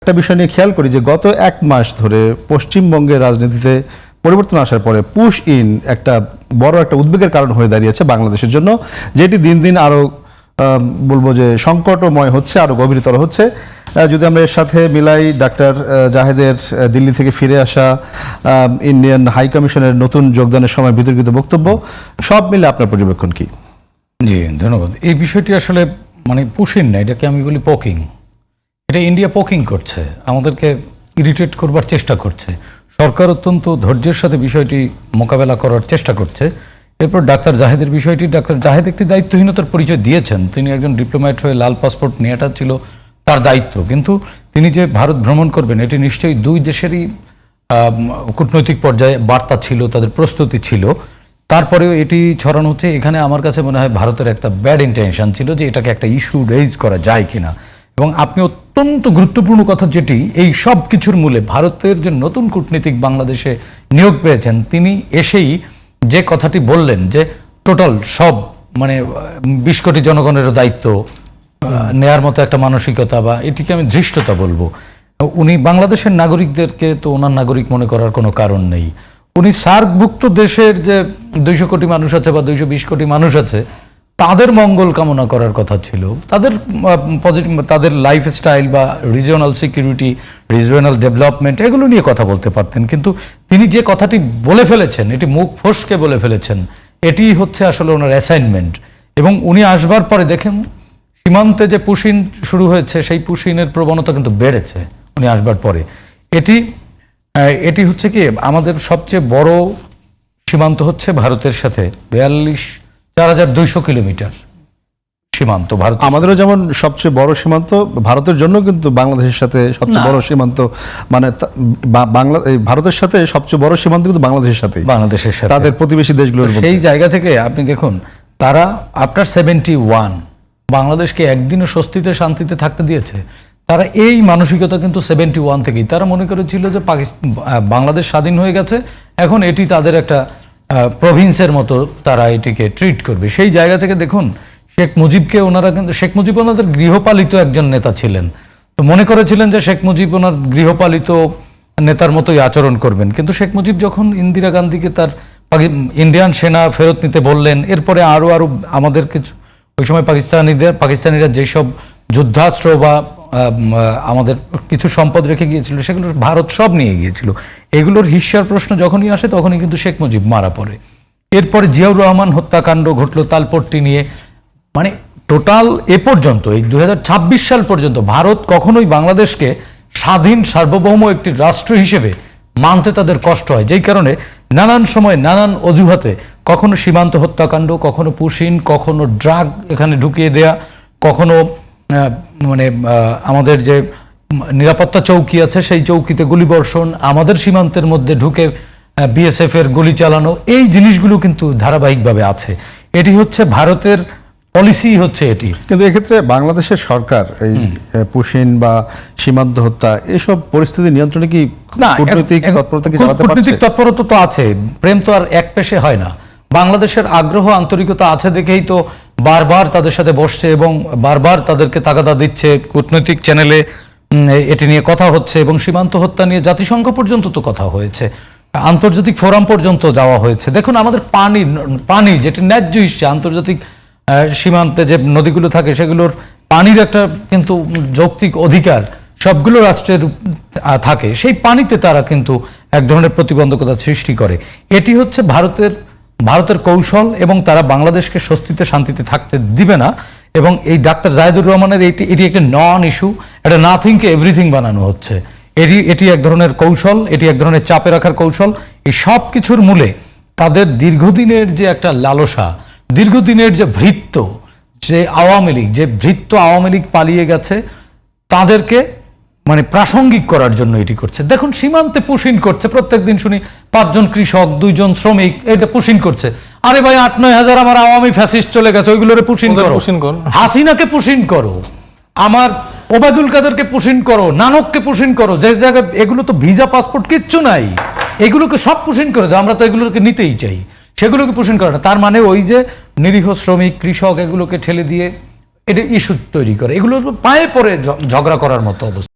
একটা বিষয় নিয়ে খেয়াল করি যে গত এক মাস ধরে পশ্চিমবঙ্গের রাজনীতিতে পরিবর্তন আসার পরে পুশ ইন একটা বড় একটা উদ্বেগের কারণ হয়ে দাঁড়িয়েছে বাংলাদেশের জন্য, যেটি দিন দিন আরো বলবো যে সংকটময় হচ্ছে, আরো গভীরতর হচ্ছে। যদি আমরা এর সাথে মিলাই ডাক্তার জাহেদের দিল্লি থেকে ফিরে আসা, ইন্ডিয়ান হাই কমিশনের নতুন যোগদানের সময় বিতর্কিত বক্তব্য, সব মিলে আপনার পর্যবেক্ষণ কি? জি ধন্যবাদ। এই বিষয়টি আসলে মানে পুশিং না, এটাকে আমি বলি পোকিং। এটা ইন্ডিয়া পোকিং করছে, আমাদেরকে ইরিটেট করবার চেষ্টা করছে। সরকার অত্যন্ত ধৈর্যের সাথে বিষয়টি মোকাবেলা করার চেষ্টা করছে। এরপর ডাক্তার জাহেদের বিষয়টি, ডাক্তার জাহেদ একটি দায়িত্বহীনতার পরিচয় দিয়েছেন। তিনি একজন ডিপ্লোম্যাট হয়ে লাল পাসপোর্ট নেওয়াটা ছিল তার দায়িত্ব, কিন্তু তিনি যে ভারত ভ্রমণ করবেন এটি নিশ্চয়ই দুই দেশেরই কূটনৈতিক পর্যায়ে বার্তা ছিল, তাদের প্রস্তুতি ছিল। তারপরেও এটি ছড়ানো হচ্ছে, এখানে আমার কাছে মনে হয় ভারতের একটা ব্যাড ইন্টেনশন ছিল যে এটাকে একটা ইস্যু রেইজ করা যায় কিনা। এবং আপনি অত্যন্ত গুরুত্বপূর্ণ কথা, যেটি এই সব কিছুর মূলে ভারতের যে নতুন কূটনীতিক বাংলাদেশে নিয়োগ পেয়েছেন, তিনি এসেই যে কথাটি বললেন যে টোটাল সব মানে 20 কোটি জনগণেরও দায়িত্ব নেয়ার মতো একটা মানসিকতা, বা এটিকে আমি ধৃষ্টতা বলবো। উনি বাংলাদেশের নাগরিকদেরকে তো ওনার নাগরিক মনে করার কোনো কারণ নেই। উনি সার্কভুক্ত দেশের যে 200 কোটি মানুষ আছে বা 220 কোটি মানুষ আছে, তাদের মঙ্গল কামনা করার কথা ছিল, তাদের পজিটিভ, তাদের লাইফস্টাইল বা রিজিওনাল সিকিউরিটি, রিজিওনাল ডেভেলপমেন্ট, এগুলো নিয়ে কথা বলতে পারতেন। কিন্তু তিনি যে কথাটি বলে ফেলেছেন, এটি মুখ ফসকে বলে ফেলেছেন, এটি হচ্ছে আসলে ওনার অ্যাসাইনমেন্ট। এবং উনি আসবার পরে দেখেন সীমান্তে যে পুশিন শুরু হয়েছে, সেই পুশিনের প্রবণতা কিন্তু বেড়েছে উনি আসবার পরে। এটি হচ্ছে কি, আমাদের সবচেয়ে বড় সীমান্ত হচ্ছে ভারতের সাথে 4,200 কিলোমিটার সীমান্ত ভারত। আমাদেরও যেমন সবচেয়ে বড় সীমান্ত, ভারতের জন্য কিন্তু বাংলাদেশের সাথে সবচেয়ে বড় সীমান্ত, মানে ভারতের সাথে সবচেয়ে বড় সীমান্ত কিন্তু বাংলাদেশের সাথে, তাদের প্রতিবেশী দেশগুলোর। সেই জায়গা থেকে আপনি দেখুন, তারা আফটার 71 বাংলাদেশকে একদিনও স্বস্তিতে শান্তিতে থাকতে দিয়েছে। তারা এই মানসিকতা কিন্তু 71 থেকেই তারা মনে করেছিল যে বাংলাদেশ স্বাধীন হয়ে গেছে, এখন এটি তাদের একটা প্রভিন্সের মতো তারা এটিকে ট্রিট করবে। সেই জায়গা থেকে দেখুন, শেখ মুজিবকে ওনারা কিন্তু, শেখ মুজিব ওনাদের গৃহপালিত একজন নেতা ছিলেন, তো মনে করেছিলেন যে শেখ মুজিব ওনার গৃহপালিত নেতার মতোই আচরণ করবেন। কিন্তু শেখ মুজিব যখন ইন্দিরা গান্ধীকে তার ইন্ডিয়ান সেনা ফেরত নিতে বললেন, এরপরে আরও আমাদের কিছু ওই সময় পাকিস্তানিরা যেসব যুদ্ধাস্ত্র বা আমাদের কিছু সম্পদ রেখে গিয়েছিল, সেগুলো ভারত সব নিয়ে গিয়েছিল। এগুলোর হিস্যার প্রশ্ন যখনই আসে তখনই কিন্তু শেখ মুজিব মারা পড়ে। এরপরে জিয়াউর রহমান হত্যাকাণ্ড ঘটলো তালপট্টি নিয়ে। মানে টোটাল এ পর্যন্ত এই 2026 সাল পর্যন্ত ভারত কখনোই বাংলাদেশকে স্বাধীন সার্বভৌম একটি রাষ্ট্র হিসেবে মানতে তাদের কষ্ট হয়, যেই কারণে নানান সময় নানান অজুহাতে কখনো সীমান্ত হত্যাকাণ্ড, কখনো পুশিন, কখনো ড্রাগ এখানে ঢুকিয়ে দেয়া, কখনো মানে আমাদের যে নিরাপত্তা চৌকি আছে সেই চৌকিতে গুলিবর্ষণ, আমাদের সীমান্তের মধ্যে ঢুকে বিএসএফ এর গুলি চালানো, এই জিনিসগুলো কিন্তু ধারাবাহিকভাবে আছে। এটি হচ্ছে ভারতের পলিসি, হচ্ছে এটি। কিন্তু এক্ষেত্রে বাংলাদেশের সরকার এই পুশিন বা সীমান্ত হত্যা এসব পরিস্থিতি নিয়ন্ত্রণে কি কূটনৈতিক তৎপরতা কি চালাতে পারছে? কূটনৈতিক তৎপরতা তো আছে, প্রেম তো আর এক পেশে হয় না। বাংলাদেশের আগ্রহ আন্তরিকতা আছে দেখেই তো বারবার তাদের সাথে বসছে এবং বারবার তাদেরকে তাগাদা দিচ্ছে, কূটনৈতিক চ্যানেলে এটি নিয়ে কথা হচ্ছে, এবং সীমান্ত হত্যা নিয়ে জাতিসংঘ পর্যন্ত তো কথা হয়েছে, আন্তর্জাতিক ফোরাম পর্যন্ত যাওয়া হয়েছে। দেখুন, আমাদের পানি যেটি ন্যায্য হিসেবে আন্তর্জাতিক সীমান্তে যে নদীগুলো থাকে সেগুলোর পানির একটা কিন্তু যৌক্তিক অধিকার সবগুলো রাষ্ট্রের থাকে, সেই পানিতে তারা কিন্তু এক ধরনের প্রতিবন্ধকতা সৃষ্টি করে। এটি হচ্ছে ভারতের কৌশল, এবং তারা বাংলাদেশকে স্বস্তিতে শান্তিতে থাকতে দিবে না। এবং এই ডাক্তার জাহেদুর রহমানের এটি একটা নন ইস্যু, একটা নাথিংকে এভরিথিং বানানো হচ্ছে। এটি এক ধরনের কৌশল, এটি এক ধরনের চাপে রাখার কৌশল। এই সব কিছুর মূলে তাদের দীর্ঘদিনের যে একটা লালসা, দীর্ঘদিনের যে ভৃত্য, যে আওয়ামী লীগ পালিয়ে গেছে, তাদেরকে মানে প্রাসঙ্গিক করার জন্য এটি করছে। দেখুন, সীমান্তে পুশিন করছে, প্রত্যেক দিন শুনি 5 জন কৃষক, 2 জন শ্রমিক এটা পুশিন করছে। আরে ভাই, 8-9 হাজার আমার আওয়ামী ফ্যাসিস্ট চলে গেছে, ওইগুলোরে পুশিন করো, হাসিনাকে পুশিন করো, আমার ওবায়দুল কাদেরকে পুশিন করো, নানককে পুশিন করো, যে জায়গায় এগুলো তো ভিসা পাসপোর্ট কিচ্ছু নাই, এগুলোকে সব পুশিন করে দাও, আমরা তো এগুলোকে নিতেই চাই, সেগুলোকে পুশিন করে না। তার মানে ওই যে নিরীহ শ্রমিক, কৃষক, এগুলোকে ঠেলে দিয়ে এটা ইস্যু তৈরি করে, এগুলো পায়ে পড়ে ঝগড়া করার মতো অবস্থা।